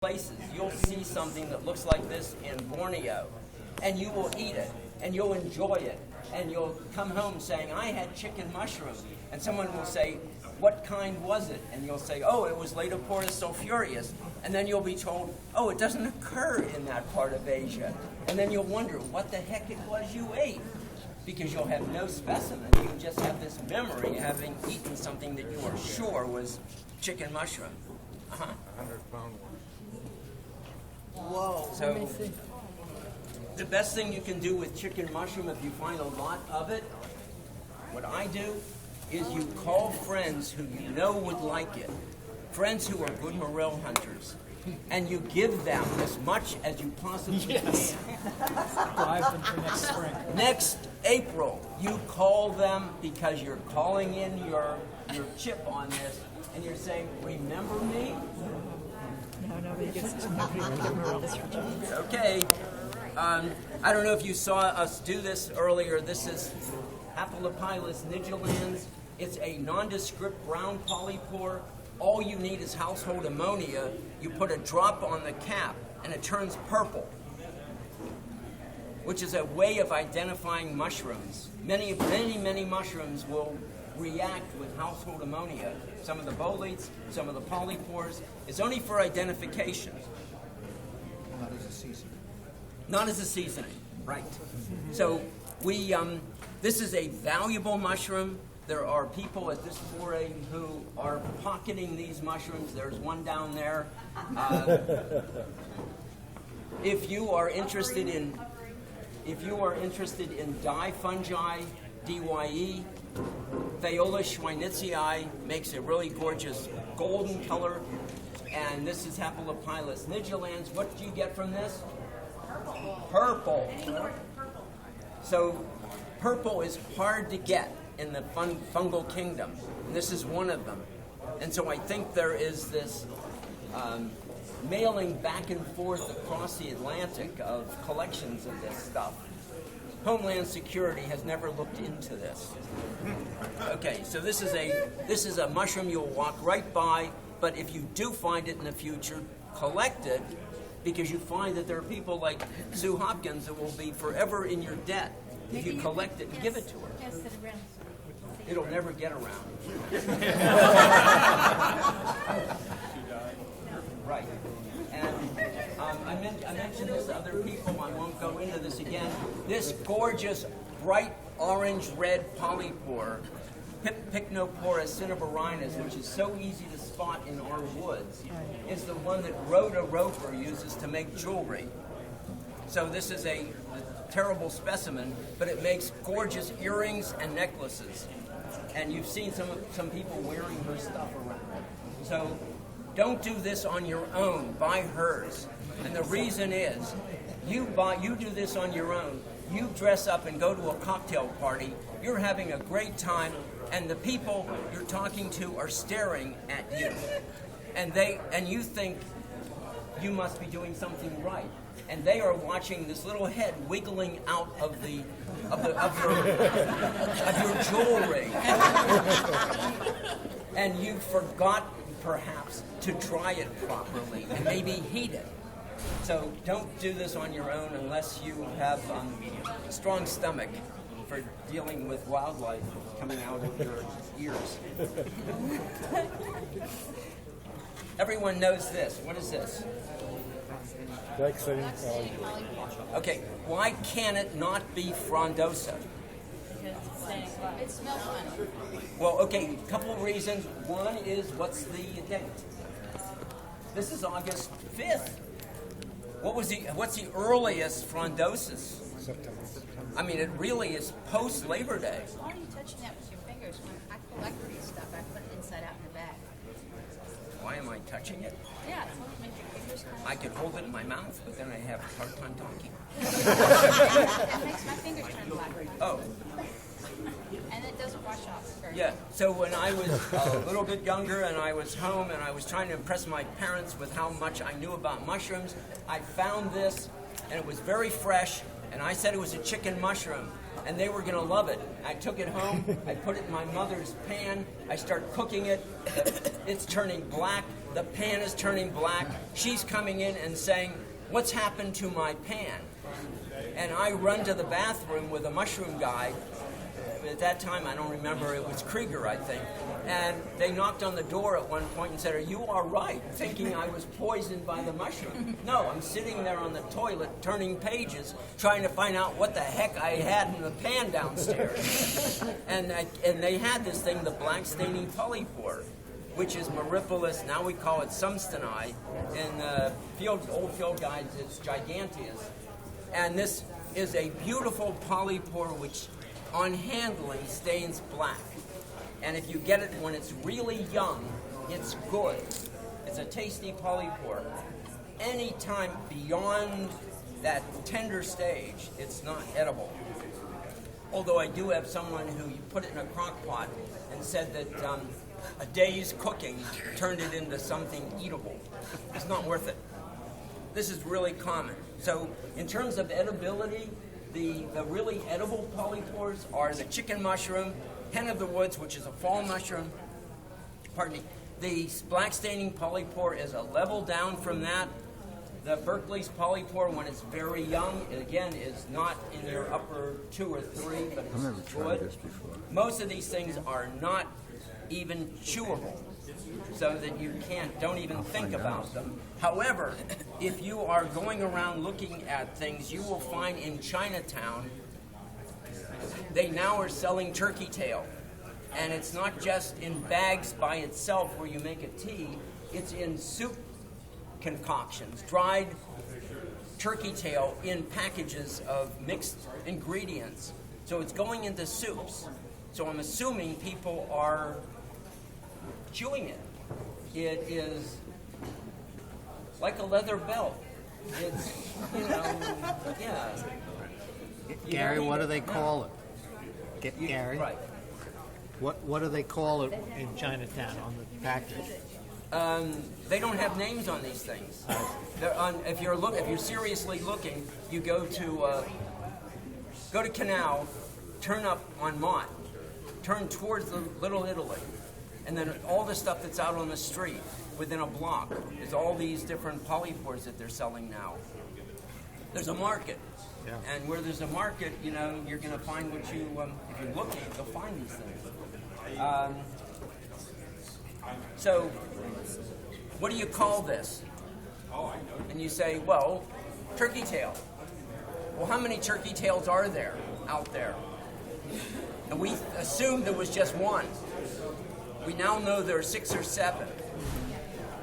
places, you'll see something that looks like this in Borneo, and you will eat it, and you'll enjoy it, and you'll come home saying, I had chicken mushroom, and someone will say, what kind was it? And you'll say, oh, it was Lincoff sulphureus, and then you'll be told, oh, it doesn't occur in that part of Asia, and then you'll wonder what the heck it was you ate, because you'll have no specimen, you just have this memory of having eaten something that you are sure was chicken mushroom. 100-pound. Whoa. So, the best thing you can do with chicken mushroom, if you find a lot of it, what I do is you call friends who you know would like it, friends who are good morel hunters, and you give them as much as you possibly can. Drive them for next spring. Next April, you call them because you're calling in your chip on this, and you're saying, remember me? No, nobody gets to remember this from John. Okay. I don't know if you saw us do this earlier. This is Polypores nigilans. It's a nondescript brown polypore. All you need is household ammonia. You put a drop on the cap, and it turns purple, which is a way of identifying mushrooms. Many mushrooms will react with household ammonia. Some of the boletes, some of the polypores. It's only for identification. Not as a seasoning. Not as a seasoning, right. So this is a valuable mushroom. There are people at this foray who are pocketing these mushrooms. There's one down there. If you are interested in dye fungi, DYE, Phaeola schweinitzii makes a really gorgeous golden color, and this is Polypores nigilans. What do you get from this? Purple. So purple is hard to get in the fungal kingdom, and this is one of them. And so I think there is this mailing back and forth across the Atlantic of collections of this stuff. Homeland Security has never looked into this. Okay, so this is a mushroom you'll walk right by, but if you do find it in the future, collect it, because you find that there are people like Sue Hopkins that will be forever in your debt if you collect it and give it to her. It'll never get around. Right. And I mentioned this to other people. I won't go into this again. This gorgeous, bright orange-red polypore, Pycnoporus cinnaberinus, which is so easy to spot in our woods, is the one that Rhoda Roper uses to make jewelry. So this is a terrible specimen, but it makes gorgeous earrings and necklaces. And you've seen some people wearing her stuff around. So don't do this on your own. Buy hers. And the reason is, you do this on your own. You dress up and go to a cocktail party. You're having a great time, and the people you're talking to are staring at you, and you think you must be doing something right, and they are watching this little head wiggling out of your jewelry, and you forgot perhaps to dry it properly and maybe heat it. So don't do this on your own unless you have a strong stomach for dealing with wildlife coming out of your ears. Everyone knows this. What is this? Okay, why can it not be frondosa? It smells funny. Well, okay, a couple of reasons. One is, what's the date? This is August 5th. What's the earliest frondosis? September. I mean, it really is post Labor Day. Why are you touching that with your fingers? When I collect these stuff, I put it inside out in the bag. Why am I touching it? Yeah, it's going to make your fingers kind of... I could hold it in my mouth, but then I have a hard time talking. It makes my fingers turn black. Oh. And it doesn't wash off. Yeah, so when I was a little bit younger and I was home and I was trying to impress my parents with how much I knew about mushrooms, I found this, and it was very fresh, and I said it was a chicken mushroom, and they were going to love it. I took it home, I put it in my mother's pan, I start cooking it, it's turning black, the pan is turning black. She's coming in and saying, "What's happened to my pan?" And I run to the bathroom with a mushroom guide. At that time, I don't remember, it was Krieger, I think. And they knocked on the door at one point and said, "Are you all right?" Thinking I was poisoned by the mushroom. No, I'm sitting there on the toilet turning pages, trying to find out what the heck I had in the pan downstairs. and they had this thing, the black staining polypore, which is Myripolis, now we call it Sumsteni. In old field guides, it's Giganteus. And this is a beautiful polypore which on handling stains black. And if you get it when it's really young, it's good. It's a tasty polypore. Anytime beyond that tender stage, it's not edible. Although I do have someone who you put it in a crock pot and said that a day's cooking turned it into something eatable. It's not worth it. This is really common. So in terms of edibility, the really edible polypores are the chicken mushroom, hen of the woods, which is a fall mushroom. Pardon me. The black staining polypore is a level down from that. The Berkeley's polypore, when it's very young, again, is not in your upper 2 or 3, but it's I've never tried good. this before. Most of these things are not even chewable, so that you don't even think about them. However, if you are going around looking at things, you will find in Chinatown, they now are selling turkey tail. And it's not just in bags by itself where you make a tea, it's in soup concoctions, dried turkey tail in packages of mixed ingredients. So it's going into soups. So I'm assuming people are chewing it. It is like a leather belt. It's, yeah. Gary, what do they call it? Gary, Right. what do they call it in Chinatown on the package? They don't have names on these things. If you're seriously looking, you go to Canal, turn up on Mott, turn towards the Little Italy, and then all the stuff that's out on the street within a block is all these different polypores that they're selling now. There's a market. Yeah. And where there's a market, you're going to find what you, if you're looking, you'll find these things. So, what do you call this? And you say, well, turkey tail. Well, how many turkey tails are there out there? And we assumed there was just one. We now know there are 6 or 7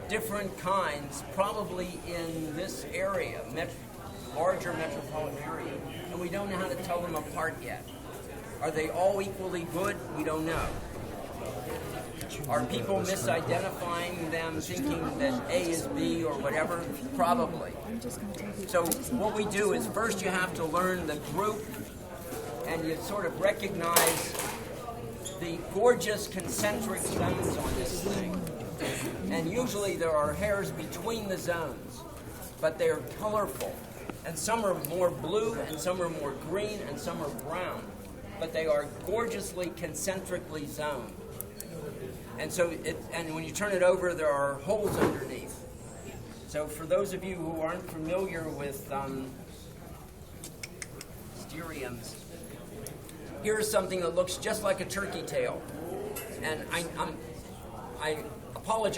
different kinds, probably in this area, larger metropolitan area, and we don't know how to tell them apart yet. Are they all equally good? We don't know. Are people misidentifying them, thinking that A is B or whatever? Probably. So what we do is first you have to learn the group, and you sort of recognize the gorgeous concentric zones on this thing. And usually there are hairs between the zones, but they're colorful. And some are more blue, and some are more green, and some are brown. But they are gorgeously concentrically zoned. And so, and when you turn it over, there are holes underneath. So for those of you who aren't familiar with stereums, here's something that looks just like a turkey tail. And I apologize.